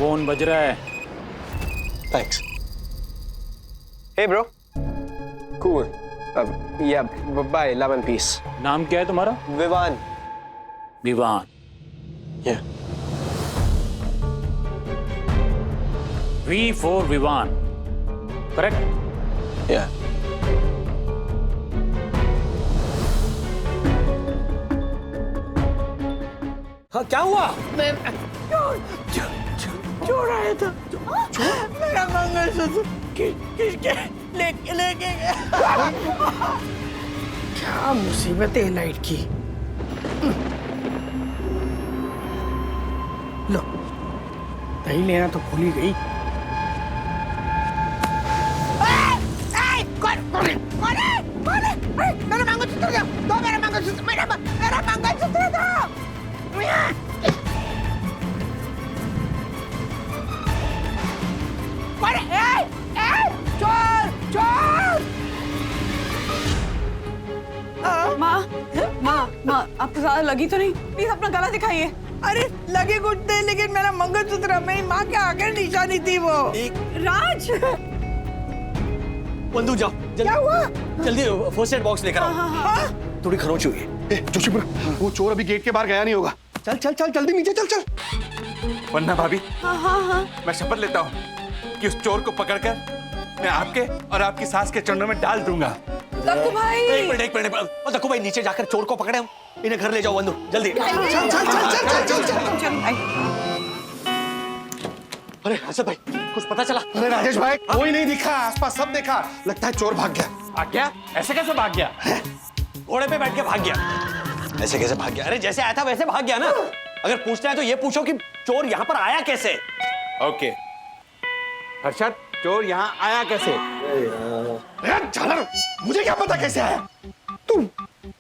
Phone बज रहा है। Thanks. Hey bro, cool. Yeah bye, love and peace. नाम क्या है तुम्हारा? विवान। विवान। या V for विवान, करेक्ट? या हाँ, क्या हुआ? मैं चोर आया था। मेरा मंगलसूत्र किसके लेके गया? क्या मुसीबत है लाइट की। लो, दही लेना तो भूल ही गई। मेरा मंगलसूत्र दो, मेरा मंगलसूत्र, मेरा मंगलसूत्र दो। चोर चोर। माँ आपको ज्यादा लगी तो नहीं? प्लीज अपना गला दिखाइए। अरे लगे कुछ नहीं, लेकिन मेरा मंगलसूत्र मेरी माँ के आखिर निशानी थी वो। राज, बंदू जाओ, क्या हुआ? जल्दी फर्स्ट एड बॉक्स लेकर आओ। थोड़ी खरोंच हुई है। जोशीपुर, वो चोर अभी गेट के बाहर गया नहीं होगा। चल चल चल, जल्दी नीचे चल चल। वरना भाभी, हाँ मैं शपथ लेता हूँ कि उस चोर को पकड़कर मैं आपके और आपकी सास के चरणों में डाल दूंगा। दक्कू भाई, एक मिनट। और दक्कू भाई, नीचे जाकर चोर को पकड़े हम, इन्हें घर ले जाओ। बंदू जल्दी। चल चल चल चल चल चल। अरे हसद भाई, कुछ पता चला? अरे राजेश भाई, कोई नहीं दिखा, आसपास सब देखा, लगता है चोर भाग गया। भाग गया? ऐसे कैसे भाग गया? घोड़े पे बैठ के भाग गया। ऐसे कैसे भाग गया? अरे जैसे आया था वैसे भाग गया ना। अगर पूछना है तो ये पूछो कि चोर यहाँ पर आया कैसे? ओके हर्षद, चोर यहाँ आया कैसे? अरे झालर, मुझे क्या पता कैसे आया? तुम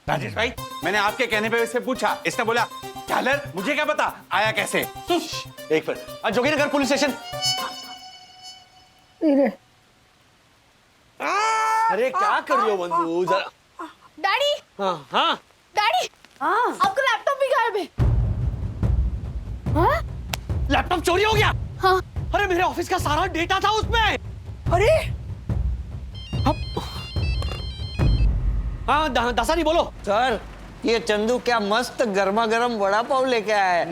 राजेश भाई, मैंने आपके कहने पे इससे पूछा, इसने बोला झालर मुझे क्या पता आया कैसे। एक मिनट, जोगीनगर पुलिस स्टेशन। अरे क्या कर रही हो बंधु? जरा। डैडी, हाँ डैडी, आपका लैपटॉप भी गायब है। हाँ? लैपटॉप चोरी हो गया। हाँ। अरे मेरे ऑफिस का सारा डेटा था उसमें। अरे हाँ, दासा नहीं बोलो। सर, ये चंदू क्या मस्त गर्मा गर्म वड़ा पाव लेके आया है।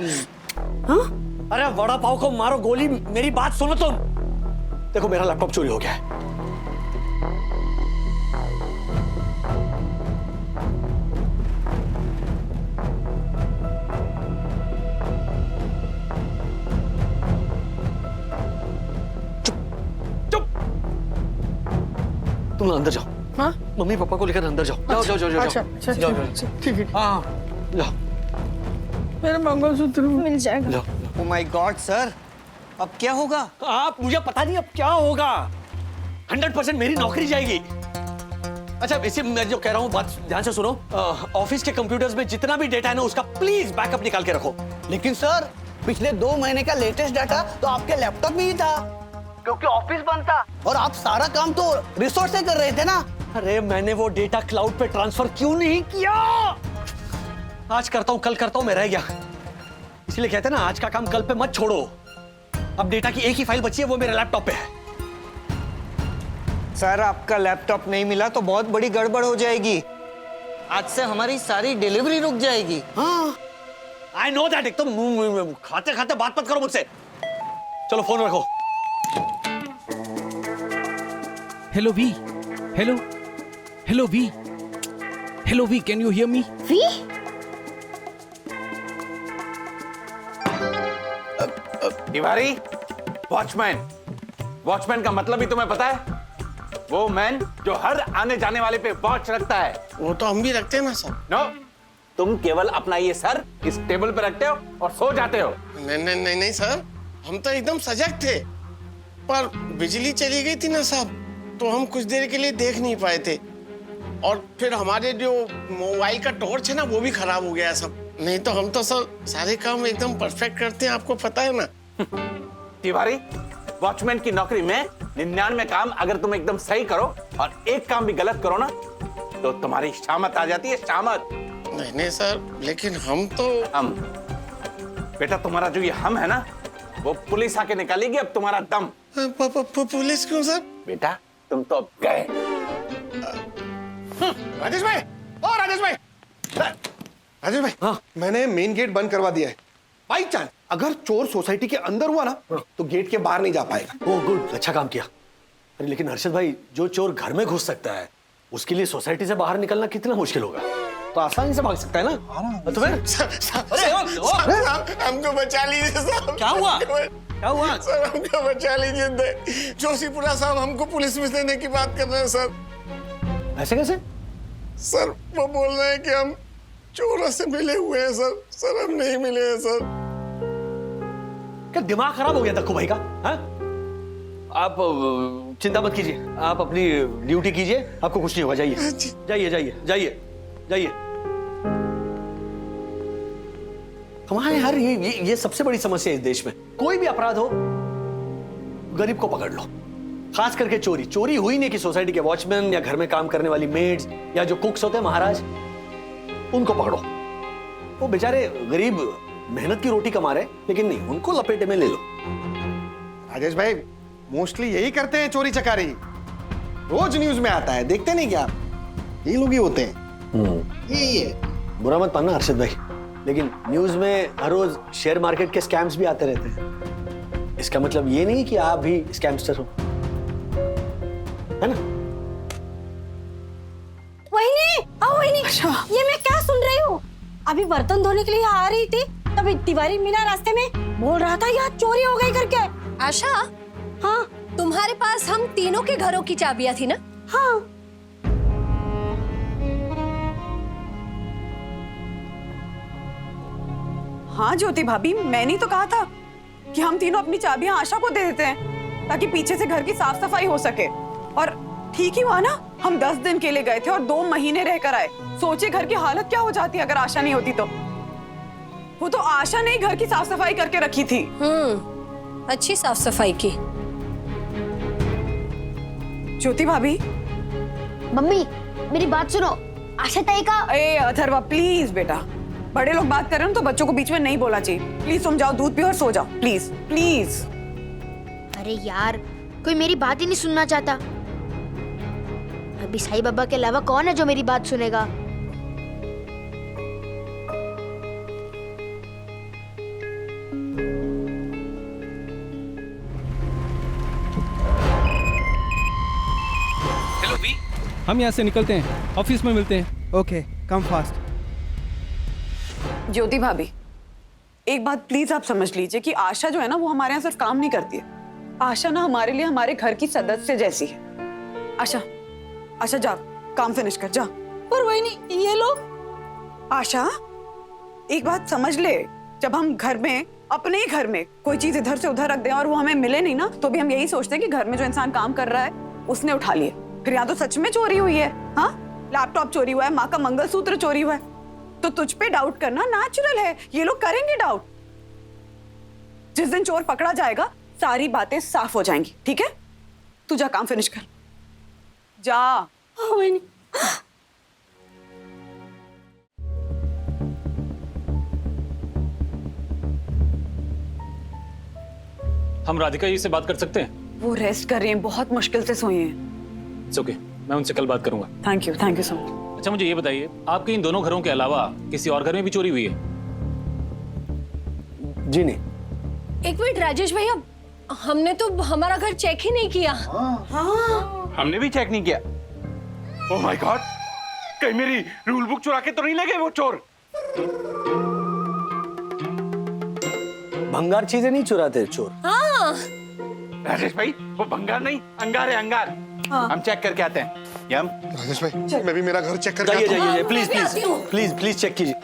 अरे वड़ा पाव को मारो गोली, मेरी बात सुनो तुम। देखो मेरा लैपटॉप चोरी हो गया है। चुप। तुम अंदर जाओ। हाँ? मम्मी पापा को लेकर अंदर जाओ। जाओ। अच्छा, ठीक है। हाँ, जाओ मेरा मंगलसूत्र मिल जाएगा। जाओ। ओ माय गॉड सर, अब क्या होगा? आप, मुझे पता नहीं अब क्या होगा। 100% मेरी नौकरी जाएगी। अच्छा, इसे मैं जो कह रहा हूँ बात ध्यान से सुनो। ऑफिस के कंप्यूटर्स में जितना भी डेटा है ना, उसका प्लीज बैकअप निकाल के रखो। लेकिन सर, पिछले 2 महीने का लेटेस्ट डाटा तो आपके लैपटॉप में ही था, क्योंकि ऑफिस बंद था और आप सारा काम तो रिसोर्स से कर रहे थे ना। अरे मैंने वो डेटा क्लाउड पे ट्रांसफर क्यों नहीं किया? आज करता हूँ, कल करता हूँ, मैं रह गया। इसलिए कहते हैं ना, आज का काम कल पे मत छोड़ो। अब डेटा की एक ही फाइल बची है, वो मेरे लैपटॉप पे है। सर, आपका लैपटॉप नहीं मिला तो बहुत बड़ी गड़बड़ हो जाएगी। आज से हमारी सारी डिलीवरी रुक जाएगी। हाँ, आई नो दैट। एकदम खाते खाते बात मत करो मुझसे। चलो फोन रखो। Hello V. Hello V. Hello V, can you hear me? V? Tiwari, watchman का मतलब ही तुम्हें पता है? वो मैन जो हर आने जाने वाले पे वॉच रखता है। वो तो हम भी रखते हैं ना सर। नो, तुम केवल अपना ये सर इस टेबल पे रखते हो और सो जाते हो। नहीं सर, हम तो एकदम सजग थे, पर बिजली चली गई थी ना साहब, तो हम कुछ देर के लिए देख नहीं पाए थे। और फिर हमारे जो मोबाइल का टॉर्च है ना, वो भी खराब हो गया सब। नहीं तो हम तो सर सारे काम एकदम परफेक्ट करते हैं, आपको पता है ना। तिवारी, वॉचमैन की नौकरी में 99 काम अगर तुम एकदम सही करो और एक काम भी गलत करो ना, तो तुम्हारी शामत आ जाती है, शामत। नहीं सर, लेकिन हम तो हम बेटा, तुम्हारा जो ये हम है ना, वो पुलिस आके निकालेगी अब तुम्हारा दम। पुलिस क्यों सर? बेटा तुम तो अब गए। राजेश भाई, ओ राजेश भाई, राजेश भाई, हाँ? मैंने मेन गेट बंद करवा दिया है। बाई चांस अगर चोर सोसाइटी के अंदर हुआ ना तो गेट के बाहर नहीं जा पाएगा। ओह गुड, अच्छा काम किया। अरे लेकिन हर्षद भाई, जो चोर घर में घुस सकता है उसके लिए सोसाइटी से बाहर निकलना कितना मुश्किल होगा। तो आसानी से भाग सकता है ना। तो फिर सर, हमको बचा लीजिए सर। क्या हुआ? क्या हुआ? सर हमको बचा लीजिए। जोशीपुरा साहब हमको पुलिस में देने की बात कर रहे हैं सर। ऐसे कैसे? सर वो बोल रहे हैं कि हम चोरों से मिले हुए हैं सर। सर हम नहीं मिले हैं सर। क्या दिमाग खराब हो गया दक्कू भाई का? हाँ? आप चिंता मत कीजिए, आप अपनी ड्यूटी कीजिए, आपको कुछ नहीं होगा। जाइए जाइए जाइए जाइए जाइए। हमारे यार ये सबसे बड़ी समस्या है इस देश में। कोई भी अपराध हो, गरीब को पकड़ लो। खास करके चोरी। चोरी हुई नहीं कि सोसाइटी के वॉचमैन या घर में काम करने वाली मेड्स या जो कुक्स होते हैं महाराज, उनको पकड़ो। वो बेचारे गरीब मेहनत की रोटी कमा रहे, लेकिन नहीं, उनको लपेटे में ले लो। राजेश भाई मोस्टली यही करते हैं, चोरी चकारी। रोज न्यूज में आता है, देखते नहीं क्या? ये लोग ही होते हैं। यही है। बुरा मत मानना हर्षद भाई, लेकिन न्यूज में हर रोज शेयर मार्केट के स्कैम्स भी आते रहते हैं। इसका मतलब ये नहीं कि आप भी स्कैमस्टर हो, है ना? वहीनी, ये मैं क्या सुन रही हूँ? अभी बर्तन धोने के लिए आ रही थी, तभी तिवारी मीना रास्ते में बोल रहा था यहाँ चोरी हो गई करके। आशा, हाँ तुम्हारे पास हम तीनों के घरों की चाबियां थी ना? हाँ। हाँ ज्योति भाभी, मैंने तो कहा था कि हम तीनों अपनी चाबियां आशा को दे देते हैं ताकि पीछे से घर की साफ सफाई हो सके। और ठीक ही हुआ ना, हम 10 दिन के लिए गए थे और 2 महीने रहकर आए। सोचिए घर की हालत क्या हो जाती अगर आशा नहीं होती तो। वो तो आशा ने घर की साफ सफाई करके रखी थी। अच्छी साफ सफाई की। ज्योति भाभी। मम्मी मेरी बात सुनो, आशा ताई का। ए अथर्वा प्लीज बेटा, बड़े लोग बात कर रहे हैं तो बच्चों को बीच में नहीं बोलना चाहिए। प्लीज तुम जाओ, दूध पियो और सो जाओ, प्लीज प्लीज। अरे यार, कोई मेरी बात ही नहीं सुनना चाहता। अभी साईं बाबा के अलावा कौन है जो मेरी बात सुनेगा? हेलो वी, हम यहाँ से निकलते हैं, ऑफिस में मिलते हैं। Okay, come fast. ज्योति भाभी, एक बात प्लीज आप समझ लीजिए कि आशा जो है ना, वो हमारे यहाँ सिर्फ काम नहीं करती है। आशा ना हमारे लिए हमारे घर की सदस्य जैसी है। आशा, आशा जा, काम फिनिश कर जा। पर वही नहीं, ये लोग। आशा एक बात समझ ले, जब हम घर में, अपने ही घर में कोई चीज इधर से उधर रख दें और वो हमें मिले नहीं ना, तो भी हम यही सोचते हैं कि घर में जो इंसान काम कर रहा है उसने उठा लिए। फिर यहाँ तो सच में चोरी हुई है। हाँ, लैपटॉप चोरी हुआ है, माँ का मंगलसूत्र चोरी हुआ है, तो तुझ पे डाउट करना नेचुरल है। ये लोग करेंगे डाउट। जिस दिन चोर पकड़ा जाएगा सारी बातें साफ हो जाएंगी। ठीक है, तू जा, काम फिनिश कर जा। हम राधिका जी से बात कर सकते हैं? वो रेस्ट कर रही हैं, बहुत मुश्किल से सोई हैं। इट्स ओके, मैं उनसे कल बात करूंगा। Thank you so much. अच्छा मुझे ये बताइए, आपके इन दोनों घरों के अलावा किसी और घर में भी चोरी हुई है? जी नहीं। एक मिनट राजेश भैया, हमने तो हमारा घर चेक ही नहीं किया। हमने भी चेक नहीं किया। ओह माय गॉड, कहीं मेरी रूल बुक चुरा के तो नहीं ले गए वो चोर? भंगार चीजें नहीं चुराते चोर। हाँ। राजेश भाई, वो भंगार नहीं, अंगार है, अंगार। हम चेक करके आते हैं। यम। राजेश भाई, मैं भी मेरा घर चेक करके जाइए आता हूं। जाइए, please please please please check कीजिए।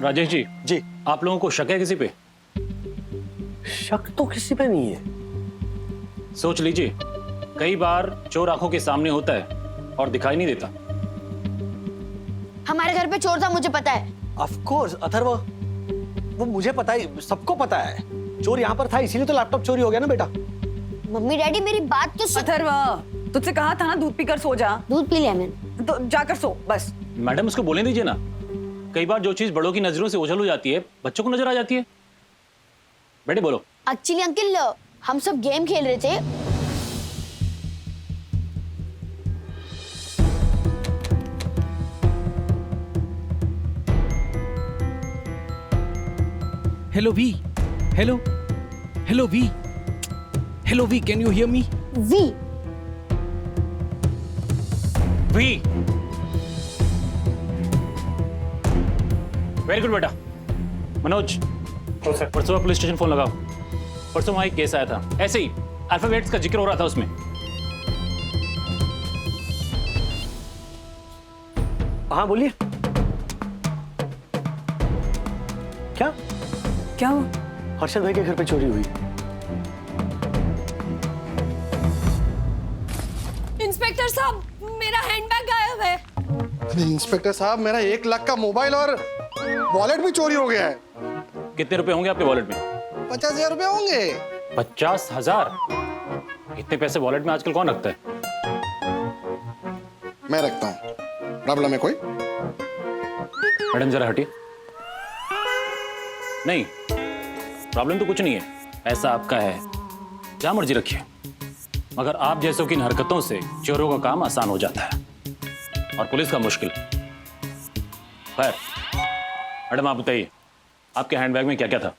राजेश जी, जी, आप लोगों को शक है किसी पे? शक तो किसी पे नहीं है। सोच लीजिए, कई बार चोर आंखों के सामने होता है और दिखाई नहीं देता। हमारे घर पे चोर था, मुझे पता है। ऑफ कोर्स अथर्व, वो मुझे पता है, सबको पता है। चोर यहाँ पर था, इसीलिए तो लैपटॉप चोरी हो गया ना बेटा। मम्मी डैडी मेरी बात तो सुन। अथर्व, तुझसे कहा था ना दूध पीकर सो जा। दूध पी लिया मैंने। तो जाकर सो बस। मैडम उसको बोलने दीजिए ना। कई बार जो चीज बड़ों की नजरों से ओझल हो जाती है, बच्चों को नजर आ जाती है। बेटे बोलो। एक्चुअली अंकल हम सब गेम खेल रहे थे। Hello V. Hello. Hello V. Hello V. Can you hear me? V V. Very good बेटा। मनोज, परसों पुलिस स्टेशन फोन लगाओ। परसों वहां एक केस आया था, ऐसे ही अल्फाबेट्स का जिक्र हो रहा था उसमें। हाँ बोलिए। क्या क्या हुआ? हर्षद भाई के घर पे चोरी हुई। इंस्पेक्टर साहब, मेरा हैंडबैग गायब है। अरे इंस्पेक्टर साहब, मेरा 1 लाख का मोबाइल और वॉलेट भी चोरी हो गया है। कितने रुपए होंगे आपके वॉलेट में? 50,000 रुपए होंगे। 50,000? इतने पैसे वॉलेट में आजकल कौन रखता है? मैं रखता हूँ। प्रॉब्लम है कोई? मैडम जरा हटिए। नहीं, प्रॉब्लम तो कुछ नहीं है, पैसा आपका है, जहां मर्जी रखिए। मगर आप जैसों की इन हरकतों से चोरों का काम आसान हो जाता है और पुलिस का मुश्किल। खैर, मैडम आप बताइए, आपके हैंडबैग में क्या क्या था?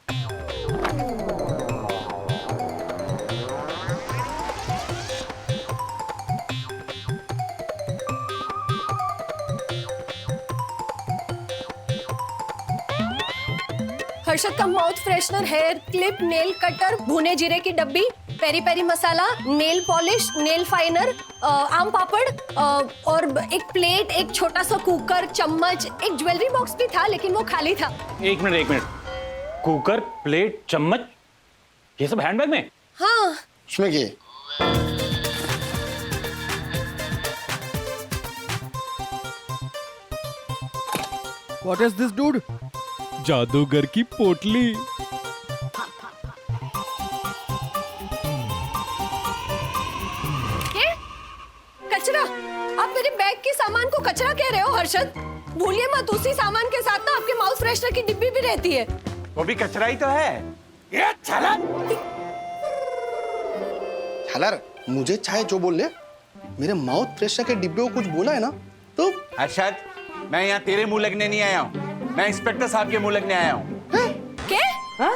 हर्षद का mouth freshener, hair clip, nail cutter, भुने जीरे की डब्बी, peri peri masala, nail polish, nail filer, आम पापड़ और एक प्लेट, एक छोटा सा कुकर, चम्मच, एक ज्वेलरी बॉक्स भी था लेकिन वो खाली था। एक मिनट। कुकर, प्लेट, चम्मच, ये सब हैंडबैग में? हाँ। उसमें ये What is this, dude? जादूगर की पोटली। ये कचरा? आप मेरे बैग के सामान को कचरा कह रहे हो हर्षद? भूलिए मत, उसी सामान के साथ ना आपके माउथ फ्रेशनर की डिब्बी भी रहती है। वो भी कचरा ही तो है। ये छलक। हलर, मुझे चाहे जो बोल ले, मेरे माउथ फ्रेशनर के डिब्बे को कुछ बोला है ना तो। अरशद, मैं यहाँ तेरे मुंह लगने नहीं आया हूँ, मैं इंस्पेक्टर साहब के मुंह लगने आया हूँ। क्या?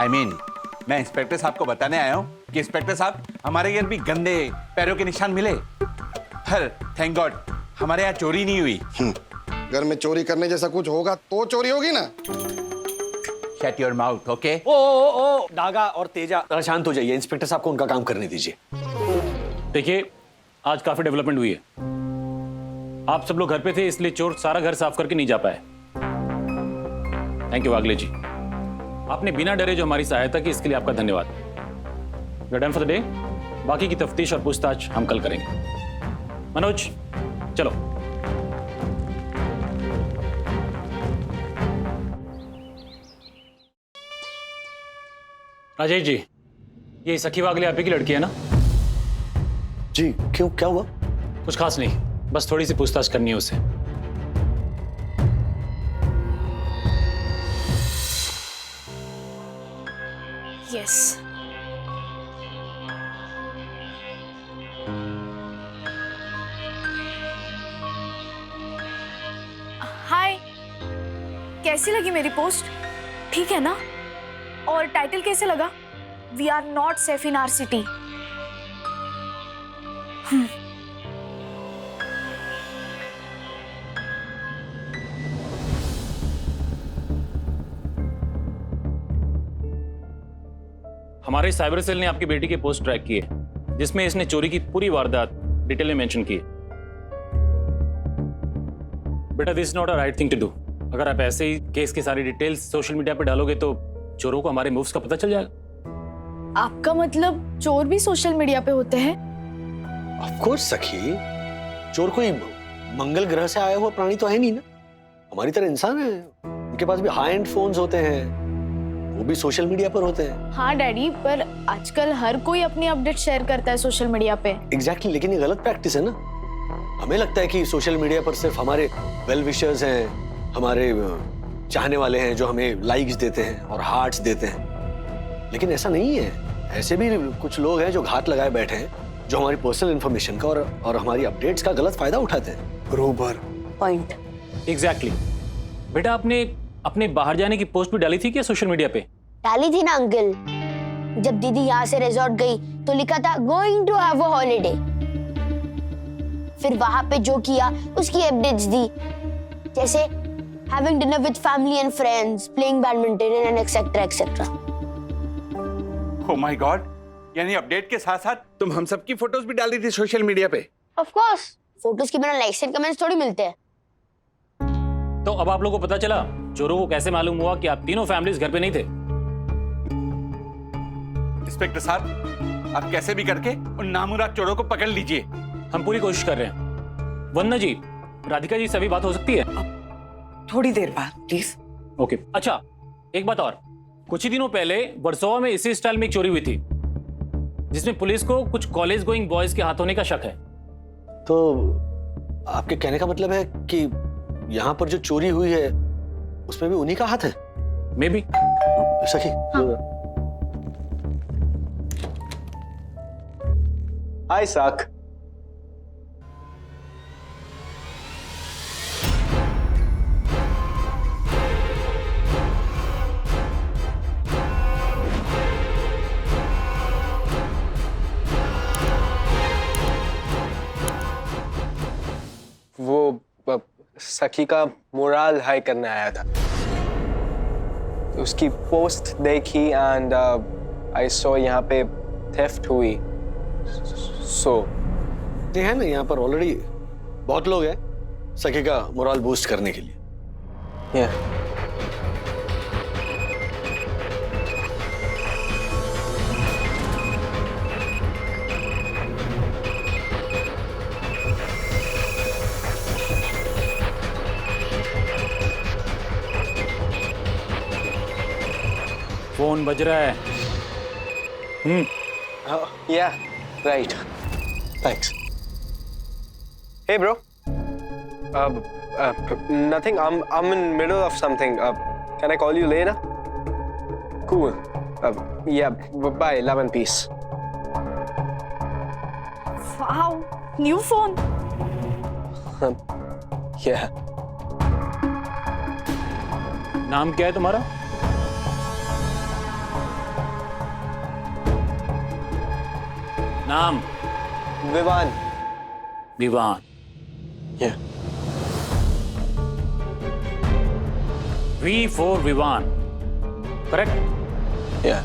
I mean, मैं इंस्पेक्टर साहब को बताने आया हूँ कि इंस्पेक्टर साहब, हमारे घर भी गंदे पैरों के निशान मिले, पर थैंक गॉड हमारे यहाँ चोरी नहीं हुई। घर में चोरी करने जैसा कुछ होगा तो चोरी होगी ना। Shut your mouth, okay? ओ डागा और तेजा, शांत हो जाइए। इंस्पेक्टर साहब को उनका काम करने दीजिए। देखिए, आज काफी डेवलपमेंट हुई है। आप सब लोग घर पे थे इसलिए चोर सारा घर साफ करके नहीं जा पाए। थैंक यू वागले जी, आपने बिना डरे जो हमारी सहायता की, इसके लिए आपका धन्यवाद। We are done for the day. बाकी की तफ्तीश और पूछताछ हम कल करेंगे। मनोज चलो। राजेश जी, ये सखी वागले आप ही की लड़की है ना? जी, क्यों, क्या हुआ? कुछ खास नहीं, बस थोड़ी सी पूछताछ करनी है उससे। यस। हाय, कैसी लगी मेरी पोस्ट? ठीक है ना? और टाइटल कैसे लगा? We are not safe in our city. हमारे साइबर सेल ने आपकी बेटी की पोस्ट ट्रैक की है, जिसमें इसने चोरी की पूरी वारदात डिटेल में मेंशन की है। बेटा, this is not a right thing to do. अगर आप ऐसे ही केस की सारी डिटेल्स सोशल मीडिया पे डालोगे तो चोरों को हमारे मूव्स का पता चल जाएगा। आपका मतलब चोर भी सोशल मीडिया पे होते हैं? ऑफ कोर्स सखी, चोर कोई मंगल ग्रह से आया हुआ प्राणी तो है नहीं ना, हमारी तरह इंसान है। उनके पास भी हाई एंड फोन्स होते हैं, वो भी सोशल मीडिया पर होते हैं। हाँ डैडी, पर आजकल हर कोई अपनी अपडेट शेयर करता है सोशल मीडिया पे। एग्जैक्टली, लेकिन ये गलत प्रैक्टिस है ना। हमें लगता है कि सोशल मीडिया पर सिर्फ हमारे वेल विशर्स हैं, हमारे चाहने वाले हैं जो हमें लाइक्स देते हैं और हार्ट्स देते हैं, लेकिन ऐसा नहीं है, ऐसे भी कुछ लोग हैं जो घात लगाए बैठे हैं, जो हमारी पर्सनल इंफॉर्मेशन का और हमारी अपडेट्स का गलत फायदा उठाते हैं। बरोबर पॉइंट। एग्जैक्टली। बेटा आपने अपने बाहर जाने की पोस्ट भी डाली थी क्या सोशल मीडिया पे? डाली थी ना अंकल। जब दीदी यहाँ से रिजॉर्ट गई तो लिखा था going to have a holiday. फिर वहां पे जो किया उसकी अपडेट्स दी, जैसे having dinner with family and friends, playing badminton and etcetera etcetera. Oh my god, यानी अपडेट के साथ साथ तुम हम सब की फोटोज भी डाली थी सोशल मीडिया पे? ऑफ कोर्स, फोटोज के बिना लाइक्स एंड कमेंट्स थोड़ी मिलते हैं। तो अब आप लोगों को पता चला चोरों को कैसे मालूम हुआ कि आप तीनों फैमिलीज घर पे नहीं थे? इंस्पेक्टर साहब, आप कैसे भी करके उन नामुराद चोरों को पकड़ लीजिए। हम पूरी कोशिश कर रहे हैं। वंदना जी, राधिका जी, सभी बात हो सकती है? थोड़ी देर बाद प्लीज। ओके। अच्छा, एक बात और, कुछ ही दिनों पहले वर्सोवा में इसी स्टाइल में एक चोरी हुई थी, जिसमें पुलिस को कुछ कॉलेज गोइंग बॉयज के हाथ होने का शक है। तो आपके कहने का मतलब है कि यहाँ पर जो चोरी हुई है उसमें भी उन्हीं का हाथ है? May be. सखी, हाय साक। वो सखी का मोरल हाई करने आया था। उसकी पोस्ट देखी एंड आई सो यहाँ पे थेफ्ट हुई। सो ये है ना, यहाँ पर ऑलरेडी बहुत लोग हैं सखी का मोरल बूस्ट करने के लिए। yeah. फोन बज रहा है। Yeah, right. Thanks. Hey, bro. Nothing. I'm in middle of something. Can I call you later? Cool. Yeah. Bye. Love and peace. Wow, new phone. Yeah. नाम क्या है तुम्हारा? नाम? Vivan. Vivan. Yeah. V for Vivan, correct? Yeah.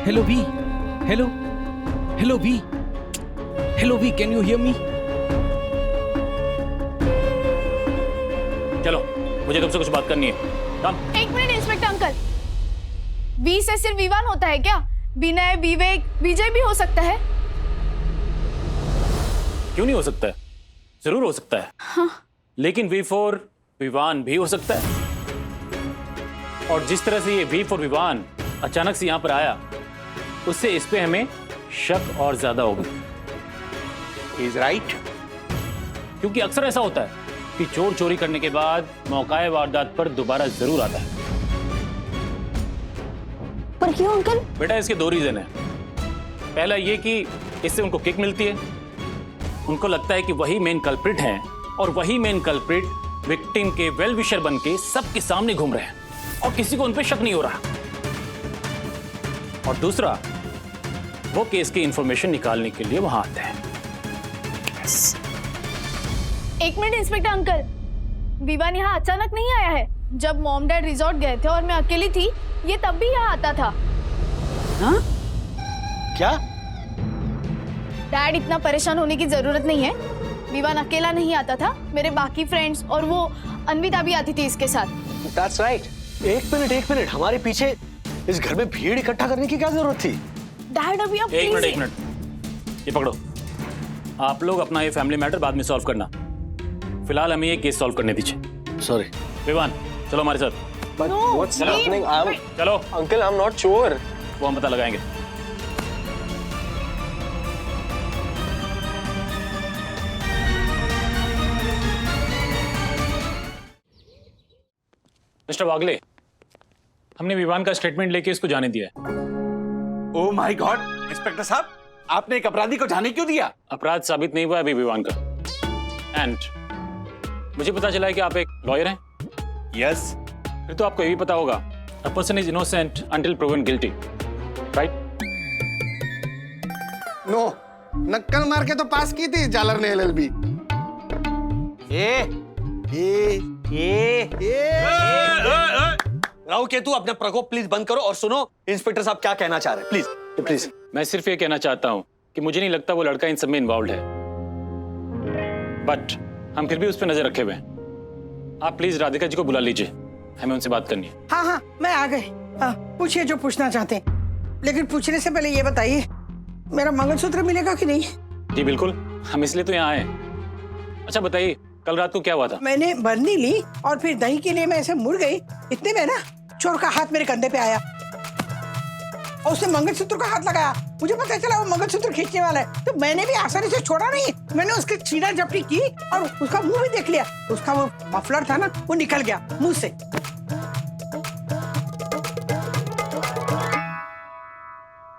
Hello, V. Hello. Hello, V. Hello, V. Can you hear me? चलो, मुझे तुमसे कुछ बात करनी है। कम। एक मिनट इंस्पेक्टर अंकल, वी से सिर्फ विवान होता है क्या? विनय, विवेक, विजय भी हो सकता है? क्यों नहीं हो सकता है? जरूर हो सकता है। हाँ। लेकिन V for विवान भी हो सकता है। और जिस तरह से ये V for विवान अचानक से यहाँ पर आया, उससे इस पे हमें शक और ज्यादा होगा। He's right. क्योंकि अक्सर ऐसा होता है कि चोर चोरी करने के बाद मौकाए वारदात पर दोबारा जरूर आता है। पर क्यों अंकल? बेटा, इसके दो रीजन है। पहला ये कि इससे उनको किक मिलती है, उनको लगता है कि वही मेन कल्प्रिट हैं और वही मेन कल्प्रिट विक्टिम के वेल विशर बन के सबके सामने घूम रहे हैं और किसी को उन पर शक नहीं हो रहा। और दूसरा, वो केस की इंफॉर्मेशन निकालने के लिए वहां आते हैं। एक मिनट इंस्पेक्टर अंकल, विवान यहाँ अचानक नहीं आया है। जब मॉम डैड रिजॉर्ट गए थे और मैं अकेली थी, ये तब भी यहाँ आता था। हाँ? क्या? डैड, इतना परेशान होने की जरूरत नहीं है। विवान अकेला नहीं आता था, मेरे बाकी फ्रेंड्स और वो अन्विता भी आती थी इसके साथ। That's right. एक मिनट, हमारे पीछे इस घर में भीड़ इकट्ठा करने की क्या जरूरत थी? डैड, अभी आप एक प्लीज। मिनट, ये पकड़ो। आप लोग अपना ये फैमिली मैटर बाद में सॉल्व करना, फिलहाल हमें ये केस सॉल्व करने दीजिए। सॉरी। विवान, चलो हमारे साथ। But what's happening? चलो Uncle, I'm not sure. वो हम पता लगाएंगे। मिस्टर वागले, हमने विवान का स्टेटमेंट लेके इसको जाने दिया है। ओह माय गॉड, इंस्पेक्टर साहब, आपने एक अपराधी को जाने क्यों दिया? अपराध साबित नहीं हुआ अभी विवान का। एंड मुझे पता चला है कि आप एक लॉयर हैं। यस। फिर तो आपको ये भी पता होगा, a person is innocent until proven guilty, right? No, नक्कल मार के तो पास की थी जालर ने एलएलबी। राव केतु, अपना प्रकोप प्लीज बंद करो और सुनो इंस्पेक्टर साहब क्या कहना चाह रहे हैं, प्लीज प्लीज। मैं सिर्फ ये कहना चाहता हूं कि मुझे नहीं लगता वो लड़का इन सब में इन्वॉल्व है, बट हम फिर भी उस पर नजर रखे हुए हैं। आप प्लीज राधिका जी को बुला लीजिए, हमें उनसे बात करनी है। हाँ हाँ, मैं आ गई। पूछिए जो पूछना चाहते हैं, लेकिन पूछने से पहले ये बताइए मेरा मंगलसूत्र मिलेगा कि नहीं? जी बिल्कुल, हम इसलिए तो यहाँ आए। अच्छा बताइए, कल रात को क्या हुआ था? मैंने बरनी ली और फिर दही के लिए मैं ऐसे मुड़ गई, इतने में ना चोर का हाथ मेरे कंधे पे आया और उसने मंगलसूत्र का हाथ लगाया। मुझे पता चला वो मंगलसूत्र खींचने वाला है, तो मैंने भी आसानी से छोड़ा नहीं। मैंने उसके छीना झपटी की और उसका मुंह भी देख लिया। उसका वो मफलर था ना, वो निकल गया मुंह से।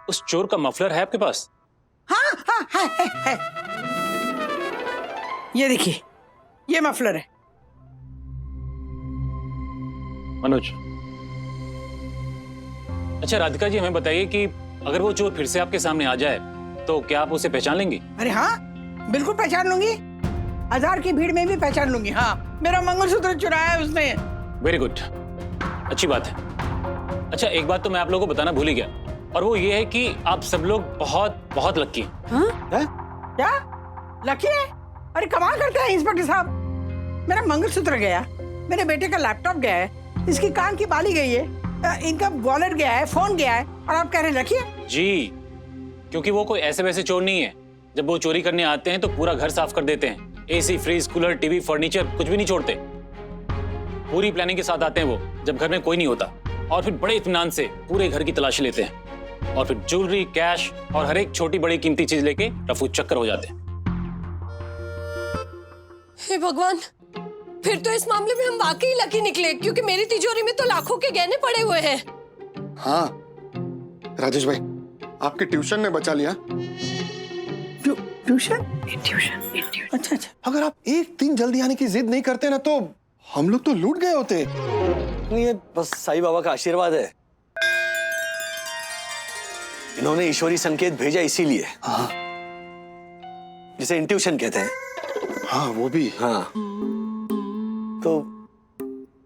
उस चोर का मफलर है आपके पास? हाँ हाँ है। ये देखिए, ये मफलर है। मनोज, अच्छा राधिका जी हमें बताइए कि अगर वो चोर फिर से आपके सामने आ जाए तो क्या आप उसे पहचान लेंगी? अरे हाँ, बिल्कुल पहचान लूंगी। हजार की भीड़ में भी पहचान लूंगी। हाँ, मेरा मंगलसूत्र चुराया है उसने। वेरी गुड, अच्छी बात है। अच्छा एक बात तो मैं आप लोगों को बताना भूल ही गया, और वो ये है कि आप सब लोग बहुत बहुत लकी हैं। हाँ? क्या लकी है? अरे कमाल करते हैं इंस्पेक्टर साहब। मेरा मंगलसूत्र गया, मेरे बेटे का लैपटॉप गया है, इसकी कान की बाली गई है, इनका वॉलेट गया है, फोन गया है, और आप कह रहे हैं लकी है? जी, क्योंकि वो कोई ऐसे वैसे चोर नहीं है। जब वो चोरी करने आते हैं तो पूरा घर साफ कर देते हैं। AC, fridge, cooler, TV, furniture कुछ भी नहीं छोड़ते। पूरी प्लानिंग के साथ आते हैं वो, जब घर में कोई नहीं होता, और फिर बड़े इत्मीनान से पूरे घर की तलाशी लेते हैं, और फिर ज्वेलरी, कैश और हर एक छोटी बड़ी कीमती चीज लेके रफू चक्कर हो जाते हैं। हे भगवान, फिर तो इस मामले में हम वाकई लकी निकले, क्योंकि मेरी तिजोरी में तो लाखों के गहने पड़े हुए हैं। हाँ राजेश भाई, आपके ट्यूशन ने बचा लिया। ट्यूशन? अच्छा। अगर आप एक दिन जल्दी आने की जिद नहीं करते ना तो हम लोग तो लूट गए होते। ये बस साईं बाबा का आशीर्वाद है, इन्होंने ईश्वरी संकेत भेजा इसीलिए। हाँ। जिसे इंट्यूशन कहते हैं। हाँ वो भी। हाँ, तो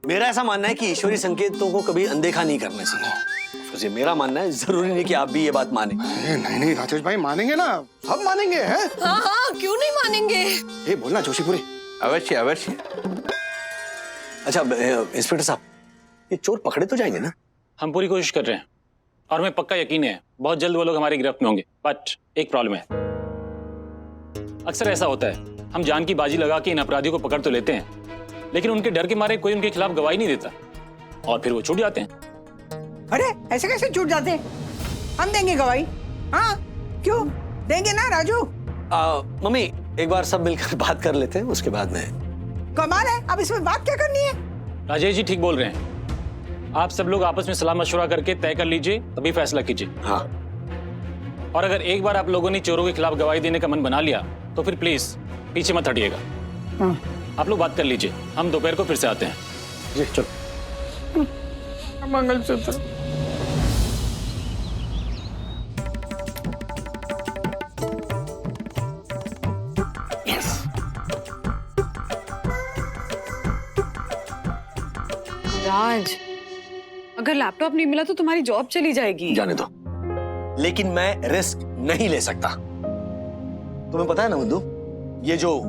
मेरा ऐसा मानना है कि ईश्वरी संकेतों को कभी अनदेखा नहीं करना चाहिए। ये मेरा मानना है, जरूरी नहीं कि आप भी ये बात माने। नहीं राजेश भाई, मानेंगे ना, सब मानेंगे हैं। हाँ, क्यों नहीं मानेंगे? ये बोलना जोशीपुरी। अवश्य अवश्य। अच्छा इंस्पेक्टर साहब, ये चोर पकड़े तो जाएंगे ना? हम पूरी कोशिश कर रहे हैं, और हमें पक्का यकीन है बहुत जल्द वो लोग हमारी गिरफ्त में होंगे। बट एक प्रॉब्लम है, अक्सर ऐसा होता है, हम जान की बाजी लगा के इन अपराधियों को पकड़ तो लेते हैं, लेकिन उनके डर के मारे कोई उनके खिलाफ गवाही नहीं देता, और फिर वो छूट जाते हैं। अरे ऐसे कैसे छूट जाते हैं? हम देंगे गवाही। हाँ, क्यों देंगे ना राजू? मम्मी एक बार सब मिलकर बात कर लेते हैं, उसके बाद में। कमाल है, अब इसमें बात क्या करनी है? राजेश जी ठीक बोल रहे हैं, आप सब लोग आपस में सलाह मशवरा करके तय कर लीजिए, तभी फैसला कीजिए। हाँ। और अगर एक बार आप लोगों ने चोरों के खिलाफ गवाही देने का मन बना लिया तो फिर प्लीज पीछे मत हटिएगा। हाँ। आप लोग बात कर लीजिए, हम दोपहर को फिर से आते हैं। जी चलो। मंगलसूत्र। राज, अगर लैपटॉप नहीं मिला तो तुम्हारी जॉब चली जाएगी। जाने दो, लेकिन मैं रिस्क नहीं ले सकता। तुम्हें पता है ना बुद्धू, ये जो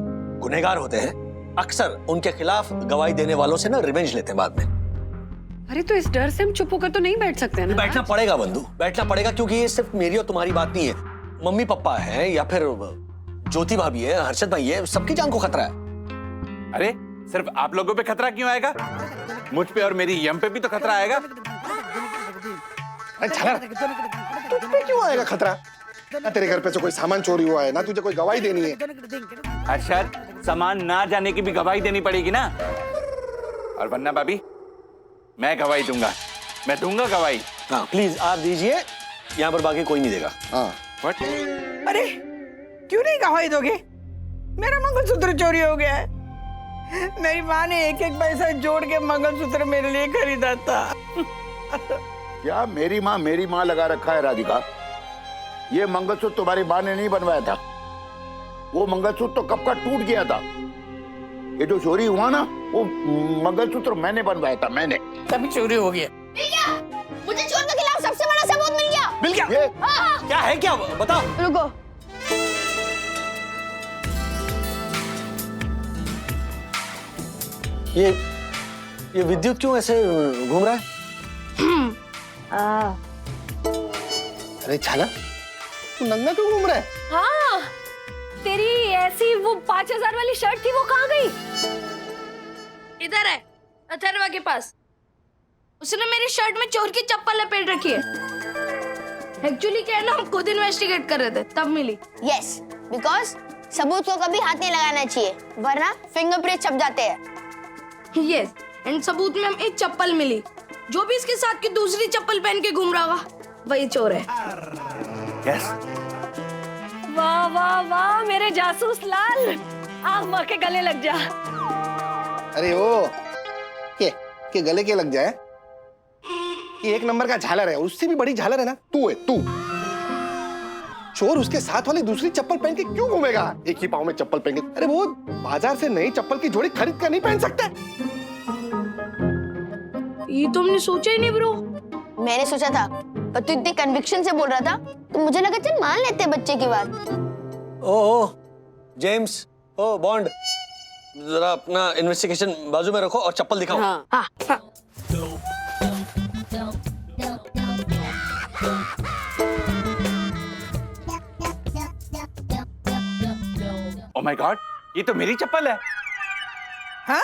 गुनहगार होते हैं अक्सर उनके खिलाफ गवाही देने वालों से ना रिवेंज लेते हैं बाद में। अरे तो इस डर से हम चुप होकर तो नहीं बैठ सकते ना? बैठना पड़ेगा बंधु, बैठना पड़ेगा, क्योंकि ये सिर्फ मेरी और तुम्हारी बात नहीं है। मम्मी पापा है, या फिर ज्योति भाभी है, हर्षद भाई है, सबकी जान को खतरा है। अरे सिर्फ आप लोगों पे खतरा क्यों आएगा? मुझ पे और मेरी यम पे भी तो खतरा आएगा। अरे झालर, तुझ पे क्यों आएगा खतरा? ना तेरे घर पे से कोई सामान चोरी हुआ है, ना तुझे कोई गवाही देनी है। अरशद, सामान ना जाने की भी गवाही देनी पड़ेगी ना। और वरना भाभी, मैं गवाही दूंगा, मैं दूंगा गवाही। हाँ प्लीज आप दीजिए, यहाँ पर बाकी कोई नहीं देगा। हाँ What? अरे क्यों नहीं गवाही दोगे? मेरा मंगलसूत्र चोरी हो गया है। मेरी माँ ने एक एक पैसा जोड़ के मंगलसूत्र मेरे लिए खरीदा था। क्या मेरी माँ लगा रखा है राधिका? ये मंगलसूत्र तुम्हारी माँ ने नहीं बनवाया था। वो मंगलसूत्र तो कब का टूट गया था। ये जो चोरी हुआ ना, वो मंगलसूत्र मैंने बनवाया था, मैंने। तभी चोरी हो गया। मुझे चोर के खिलाफ सबसे बड़ा सबूत मिल गया। मिल गया? क्या है, क्या बताओ। रुको। ये विद्युत क्यों ऐसे घूम रहा है? अरे झालर, तू नंगा क्यों घूम रहा है? हाँ, तेरी ऐसी वो 5000 वाली शर्ट थी, वो कहाँ गई? इधर है, अथर्वा के पास। उसने मेरी शर्ट में चोर की चप्पल लपेट रखी है। एक्चुअली क्या है ना, हम खुद इन्वेस्टिगेट कर रहे थे, तब मिली। यस, बिकॉज सबूत को कभी हाथ नहीं लगाना चाहिए, वरना फिंगरप्रिंट छप जाते हैं। यस, एंड सबूत में हमें एक चप्पल मिली। जो भी इसके साथ की दूसरी चप्पल पहन के घूम रहा होगा, वही चोर है। Yes. वाह वाह वाह मेरे जासूस लाल, आग मार के गले लग जा। अरे ओ, के गले के लग जाए? ये एक नंबर का झालर है, उससे भी बड़ी झालर है ना तू है, तू। चोर उसके साथ वाली दूसरी चप्पल पहन के क्यों घूमेगा? एक ही पाँव में चप्पल पहन के। अरे वो बाजार से नई चप्पल की जोड़ी खरीद कर नहीं पहन सकता? ये तो हमने सोचा ही नहीं ब्रो। मैंने सोचा था, पर तू इतने कन्विक्शन से बोल रहा था तो मुझे लगा चल मान लेते बच्चे की बात। ओ जेम्स, ओ बॉन्ड, जरा अपना इन्वेस्टिगेशन बाजू में रखो और चप्पल दिखाओ। हाँ। हाँ। Oh my God, ये तो मेरी चप्पल है। हाँ?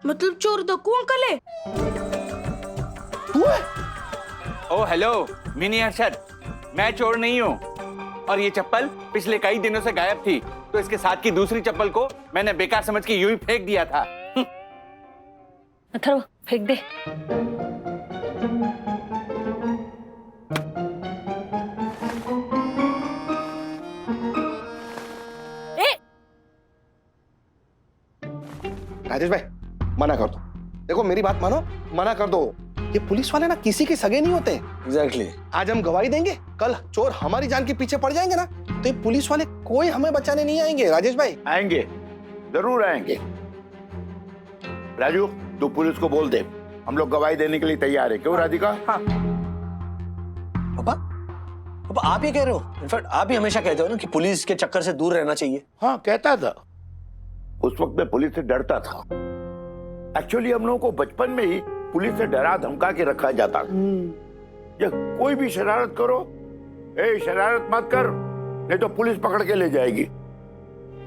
मतलब चोर दक्कू अंकल है? तू है? ओह हेलो मिनी अरशद, मैं चोर नहीं हूँ। और ये चप्पल पिछले कई दिनों से गायब थी, तो इसके साथ की दूसरी चप्पल को मैंने बेकार समझ के यूं ही फेंक दिया था। अथर्व फेंक दे। राजेश भाई, मना कर दो। देखो मेरी बात मानो, मना कर दो। ये पुलिस वाले ना किसी के सगे नहीं होते। एग्जैक्टली। आज हम गवाही देंगे, कल चोर हमारी जान के पीछे पड़ जाएंगे ना, तो ये पुलिस वाले कोई हमें बचाने नहीं आएंगे। राजेश भाई आएंगे, जरूर आएंगे। राजू, तू पुलिस को बोल दे, हम लोग गवाही देने के लिए तैयार है। क्यों राधिका? हाँ। पापा आप ये कह रहे हो? इनफैक्ट आप ही हमेशा कहते हो ना कि पुलिस के चक्कर से दूर रहना चाहिए। हाँ कहता था। उस वक्त मैं पुलिस से डरता था। एक्चुअली हम लोगों को बचपन में ही पुलिस से डरा धमका के रखा जाता था। या कोई भी शरारत करो, ए शरारत मत कर, नहीं तो पुलिस पकड़ के ले जाएगी।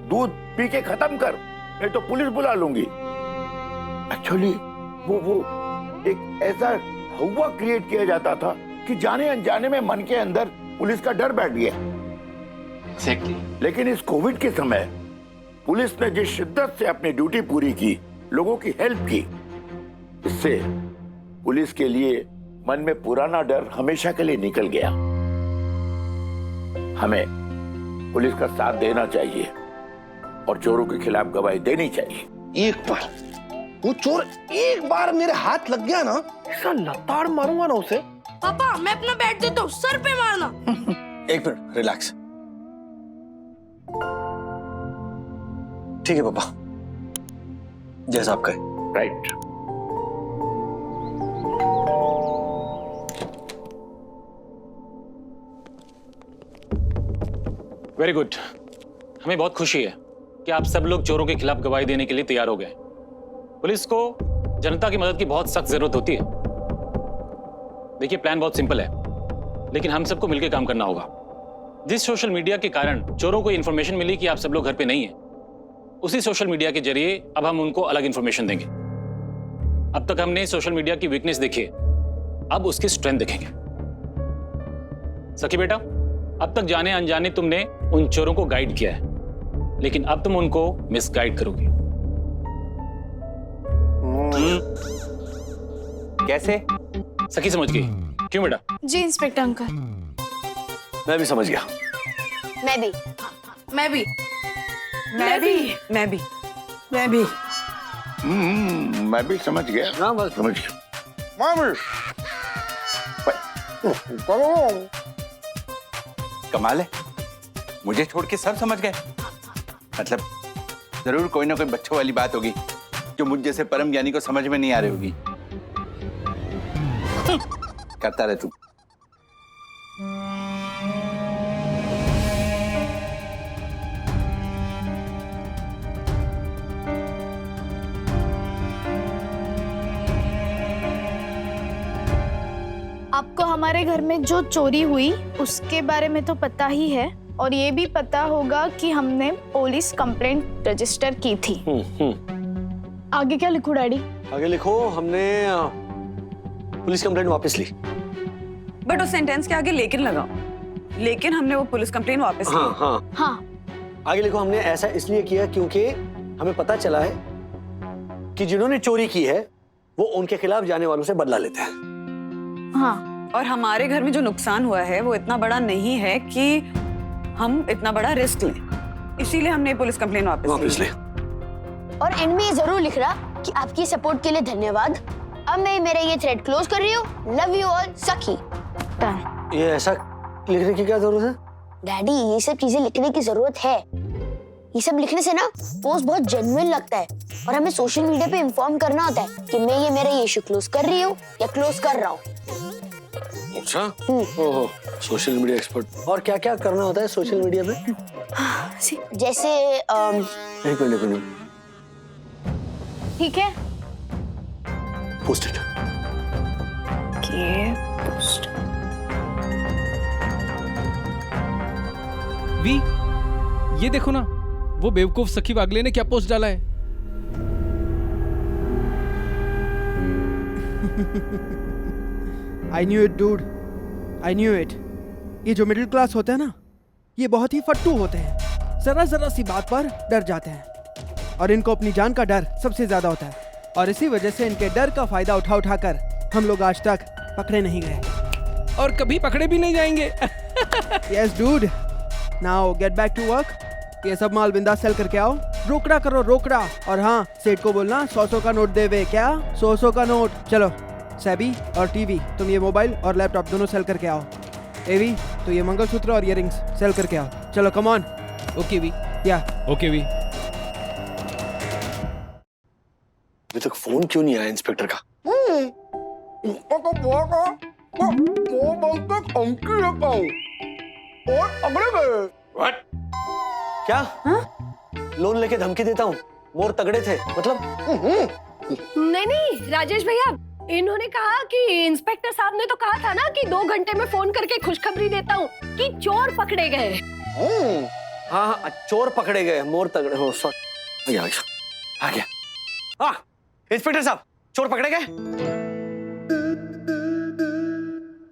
दूध पी के खत्म कर, नहीं तो पुलिस बुला लूंगी। एक्चुअली वो एक ऐसा हवा क्रिएट किया जाता था कि जाने अनजाने में मन के अंदर पुलिस का डर बैठ गया। लेकिन इस कोविड के समय पुलिस ने जिस शिद्दत से अपनी ड्यूटी पूरी की, लोगों की हेल्प की, इससे पुलिस के लिए मन में पुराना डर हमेशा के लिए निकल गया। हमें पुलिस का साथ देना चाहिए और चोरों के खिलाफ गवाही देनी चाहिए। एक बार वो चोर एक बार मेरे हाथ लग गया ना, ऐसा लताड़ मारूंगा ना उसे। पापा मैं अपना बैठ देता हूँ, सर पे मारना। एक मिनट रिलैक्स। ठीक है पापा, जैसा आप कहे। राइट। Very good. हमें बहुत खुशी है कि आप सब लोग चोरों के खिलाफ गवाही देने के लिए तैयार हो गए। पुलिस को जनता की मदद की बहुत सख्त जरूरत होती है। देखिए प्लान बहुत सिंपल है, लेकिन हम सबको मिलकर काम करना होगा। जिस सोशल मीडिया के कारण चोरों को इंफॉर्मेशन मिली कि आप सब लोग घर पे नहीं हैं, उसी सोशल मीडिया के जरिए अब हम उनको अलग इंफॉर्मेशन देंगे। अब तक हमने सोशल मीडिया की वीकनेस देखी है, अब उसकी स्ट्रेंथ देखेंगे। सखी बेटा, अब तक जाने अनजाने तुमने उन चोरों को गाइड किया है, लेकिन अब तुम उनको मिसगाइड करोगी। कैसे? सखी समझ गई? क्यों बेटा? जी इंस्पेक्टर अंकल। मैं भी समझ गया। मैं भी। मैं भी। मैं भी। मैं भी। मैं भी। मैं भी समझ गया। हाँ बस समझ गया। कमाल है, मुझे छोड़ के सब समझ गए। मतलब जरूर कोई ना कोई बच्चों वाली बात होगी जो मुझ जैसे परम ज्ञानी को समझ में नहीं आ रही होगी। करता रहे तू। आपको हमारे घर में जो चोरी हुई उसके बारे में तो पता ही है, और ये भी पता होगा कि हमने पुलिस कंप्लेंट रजिस्टर की थी। आगे क्या लिखूं डैडी? आगे लिखो हमने पुलिस कंप्लेंट वापस ली। बट उस सेंटेंस के आगे लेकिन लगाओ, लेकिन हमने वो पुलिस कंप्लेंट वापस हाँ ली। हाँ हाँ। आगे लिखो हमने ऐसा इसलिए किया क्योंकि हमें पता चला है कि जिन्होंने चोरी की है वो उनके खिलाफ जाने वालों से बदला लेते हैं। हाँ। और हमारे घर में जो नुकसान हुआ है वो इतना बड़ा नहीं है कि हम इतना बड़ा रिस्क लें, इसीलिए हमने पुलिस कंप्लेंट वापस ली। और एंड में ये जरूर लिख रहा कि आपकी सपोर्ट के लिए धन्यवाद। अब मैं मेरा ये थ्रेड क्लोज कर रही हूँ। लव यू ऑल, सखी। ये ऐसा लिखने की क्या जरूरत है? डैडी ये सब चीजें लिखने की जरूरत है। ये सब लिखने से ना पोस्ट बहुत जेन्युइन लगता है, और हमें सोशल मीडिया पे इन्फॉर्म करना होता है कि मैं ये मेरा इशू क्लोज कर रही हूँ या क्लोज कर रहा हूँ। अच्छा, ओहो, सोशल मीडिया एक्सपर्ट। और क्या क्या करना होता है सोशल मीडिया पे? जैसे एक मिनट ठीक है। Post it. वी, ये देखो ना, वो बेवकूफ सखी वागले ने क्या पोस्ट डाला है। I knew it, dude. I knew it. ये जो मिडिल क्लास होते हैं ना, ये बहुत ही फट्टू होते हैं। जरा जरा सी बात पर डर जाते हैं, और इनको अपनी जान का डर सबसे ज्यादा होता है, और इसी वजह से इनके डर का फायदा उठा उठाकर हम लोग आज तक पकड़े नहीं गए, और कभी पकड़े भी नहीं जाएंगे। Yes, dude. Now get back to work. ये सब माल बिंदास सेल करके आओ। रोकड़ा करो, रोकड़ा। और हाँ, सेठ को बोलना 100 का नोट देवे। क्या? 100 का नोट। चलो, सैबी और टीवी, तुम ये मोबाइल और लैपटॉप दोनों सेल करके आओ। एवी, तो ये मंगलसूत्र और इयररिंग्स सेल करके आओ। चलो, come on. Okay V. Yeah okay V. अभी तक फोन क्यों नहीं आया इंस्पेक्टर का? What? क्या? लोन लेके धमकी देता हूँ, मोर तगड़े थे मतलब? नहीं नहीं राजेश भैया, इन्होंने कहा कि इंस्पेक्टर साहब ने तो कहा था ना कि 2 घंटे में फोन करके खुशखबरी देता हूँ कि चोर पकड़े गए। हाँ हाँ, चोर पकड़े गए, मोर तगड़े हो। सॉरी, आ गया। हाँ इंस्पेक्टर साहब, चोर पकड़े गए।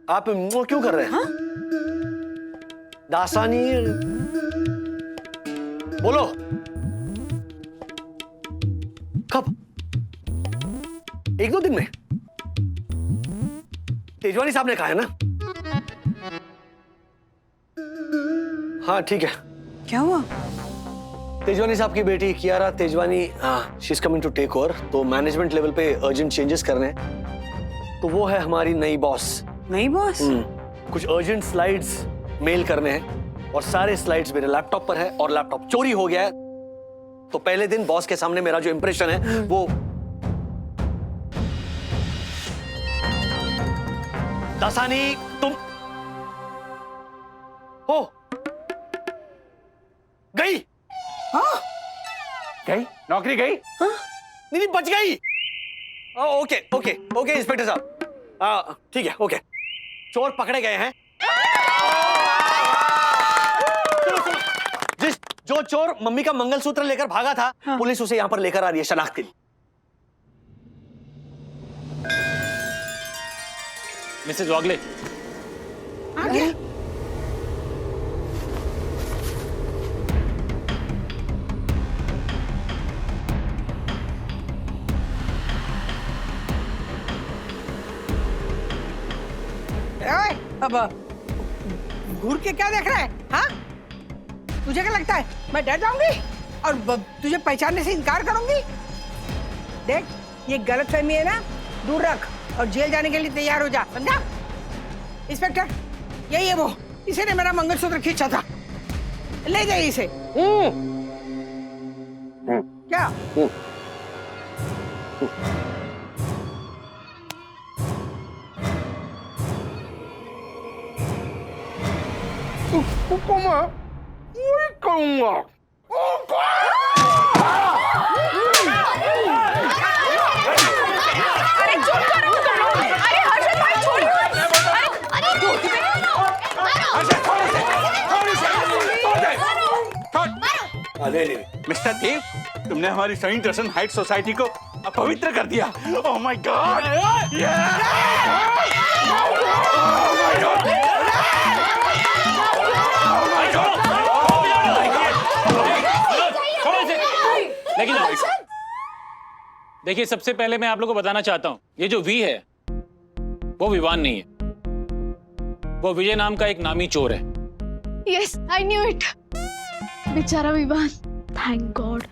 आप क्यों कर रहे हैं? दासानी बोलो, कब? 1-2 दिन में? तेजवानी साहब ने कहा है ना? हाँ ठीक है। क्या हुआ? तेजवानी साहब की बेटी Kiara Tejwani, she is coming to take over, तो मैनेजमेंट लेवल पे अर्जेंट चेंजेस करने हैं, तो वो है हमारी नई बॉस। नई बॉस? कुछ अर्जेंट स्लाइड्स मेल करने हैं, और सारे स्लाइड्स मेरे लैपटॉप पर है, और लैपटॉप चोरी हो गया है, तो पहले दिन बॉस के सामने मेरा जो इंप्रेशन है वो दासानी तुम हो गई। हाँ? गई? नौकरी गई? हाँ? नहीं बच गई। ओके ओके ओके इंस्पेक्टर साहब, ठीक है, ओके। चोर पकड़े गए हैं। जो चोर मम्मी का मंगलसूत्र लेकर भागा था, पुलिस उसे यहाँ पर लेकर आ रही है शनाख्त के लिए। मिसेज वागले, आ गया। ओए, अब घूर के क्या देख रहा है? हाँ? तुझे क्या लगता है मैं डर जाऊंगी और तुझे पहचानने से इनकार करूंगी? देख, ये गलतफहमी है ना, दूर रख और जेल जाने के लिए तैयार हो जा, समझा? इंस्पेक्टर, यही है वो, इसी ने मेरा मंगलसूत्र खींचा था, ले जाइए इसे। क्या? उसको मैं वही करूंगा। अरे चुप करो तुम लोग। अरे हर्षद भाई छोड़ो। मिस्टर देव, तुमने हमारी सेंट जॉनसन हाइट सोसाइटी को अपवित्र कर दिया। ओह माय गॉड! लेकिन देखिए, सबसे पहले मैं आप लोगों को बताना चाहता हूं, ये जो वी है वो विवान नहीं है, वो विजय नाम का एक नामी चोर है। Yes, I knew it. बेचारा विवान, थैंक गॉड।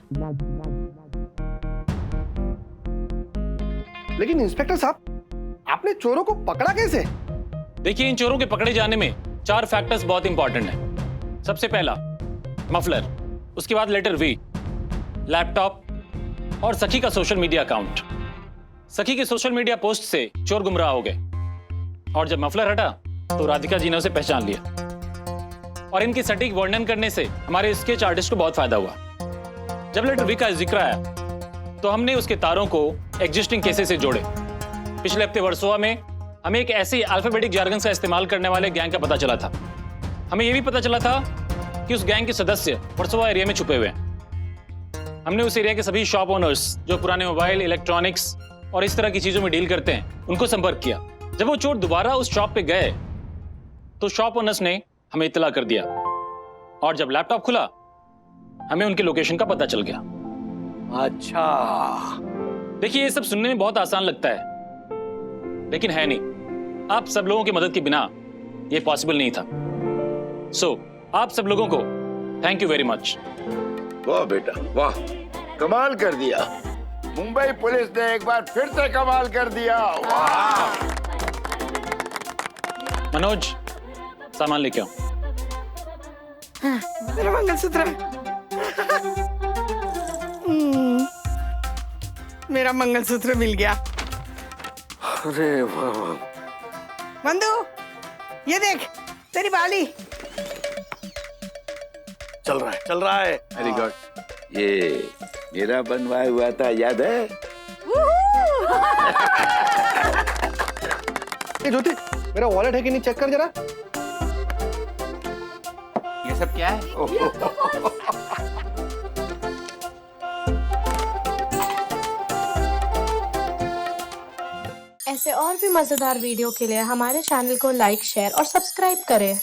लेकिन इंस्पेक्टर साहब, आपने चोरों को पकड़ा कैसे? देखिए, इन चोरों के पकड़े जाने में 4 फैक्टर्स बहुत इंपॉर्टेंट हैं। सबसे पहला मफलर, उसके बाद लेटर वी, लैपटॉप और सखी का सोशल मीडिया अकाउंट। सखी के सोशल मीडिया पोस्ट से चोर गुमराह हो गए और जब मफलर हटा तो राधिका जी ने उसे पहचान लिया और इनके सटीक वर्णन करने से हमारे स्केच आर्टिस्ट को बहुत फायदा हुआ। जब लेटर वी का जिक्र आया तो हमने उसके तारों को एग्जिस्टिंग केसेस से जोड़े। पिछले हफ्ते वर्सोवा में हमें एक ऐसी अल्फाबेटिक जार्गन का इस्तेमाल करने वाले गैंग का पता चला था। हमें यह भी पता चला था कि उस गैंग के सदस्य वर्सोवा एरिया में छुपे हुए हैं। हमने उस एरिया के सभी शॉप ओनर्स जो पुराने मोबाइल, इलेक्ट्रॉनिक्स और इस तरह की चीजों में डील करते हैं, उनको संपर्क किया। जब वो चोर दोबारा उस शॉप पे गए तो शॉप ओनर्स ने हमें इत्तला कर दिया और जब लैपटॉप खुला हमें उनके लोकेशन का पता चल गया। अच्छा, देखिए, ये सब सुनने में बहुत आसान लगता है लेकिन है नहीं। आप सब लोगों की मदद के बिना ये पॉसिबल नहीं था। सो आप सब लोगों को थैंक यू वेरी मच। वाह बेटा वाह, कमाल कर दिया। मुंबई पुलिस ने एक बार फिर से कमाल कर दिया। वाह। मनोज, सामान लेके आओ। मेरा मंगलसूत्र। मेरा मंगलसूत्र मिल गया। अरे वाह। बंधु, ये देख तेरी बाली। चल रहा है। Very good. ये मेरा बनवाया हुआ था, याद है? ए ज्योति, मेरा वॉलेट है कि नहीं, चेक कर जरा। ये सब क्या है? ऐसे और भी मजेदार वीडियो के लिए हमारे चैनल को लाइक, शेयर और सब्सक्राइब करें।